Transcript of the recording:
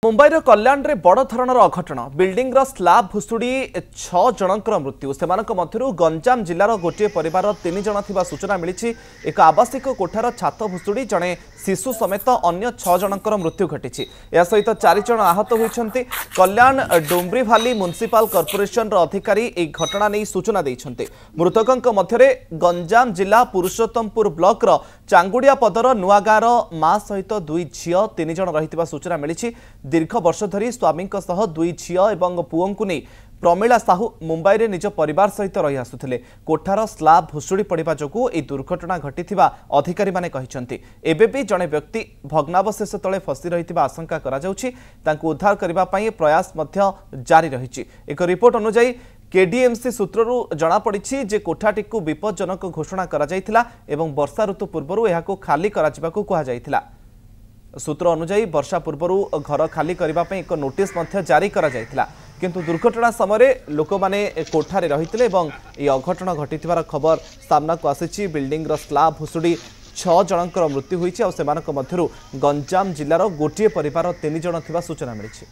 मुंबईर कल्याण रे बड़ धरणर अघटन building slab भुशुड़ी 6 जनकर मृत्यु से गंजाम जिलार गोटे परिवार 3 जन थिबा सूचना मिली। एक आवासिक कोठार छात भुशुड़ी जड़े शिशु समेत अन्य 6 जनकर मृत्यु घटी। या सहित 4 जन आहत होती। कल्याण डोम्ब्रीभाली म्युनिसिपल कॉर्पोरेशन अधिकारी एक घटना नहीं सूचना देते। मृतकों मध्य गंजाम जिला पुरुषोत्तमपुर ब्लॉक चांगुड़िया पदर नुआगार माँ सहित 2 झील 3 जन रही सूचना मिली। दीर्घ वर्ष धरी स्वामी 2 झील और पुओं को नहीं प्रमिला साहू मुंबई रे निज परिवार सहित रही आसुथिले। कोठार स्लाब भुशुड़ी पड़िबा जोगु ए दुर्घटना घटिथिबा अधिकारी माने कहिसंती। एबे भी जने व्यक्ति भग्नावशेष तले फसी रहिथिबा आशंका करा जाउछि। तांको उद्धार करिबा पई प्रयास मध्य जारी रहिछि। एक रिपोर्ट अनुसार केडीएमसी सूत्ररू जना पड़िछि जे कोठाटी को विपज्जनक घोषणा करा जायथिला एवं वर्षा ऋतु पूर्वरु एहाको खाली करा जिबाको कहा जायथिला। सूत्र अनुसार वर्षा पूर्वरु घर खाली करिबा पई एक नोटिस मध्य जारी करा जायथिला, किंतु दुर्घटना समय लोक माने कोठारे रहिथिले एवं ए अघटन घटिथिबार खबर सामना को आसीछि। बिल्डिंग स्लाब भुशुड़ी 6 जनकर मृत्यु होईछि और सेमानक मध्यरु गंजाम जिल्लार गोटे परिवार 3 जन थिबा सूचना मिलिछि।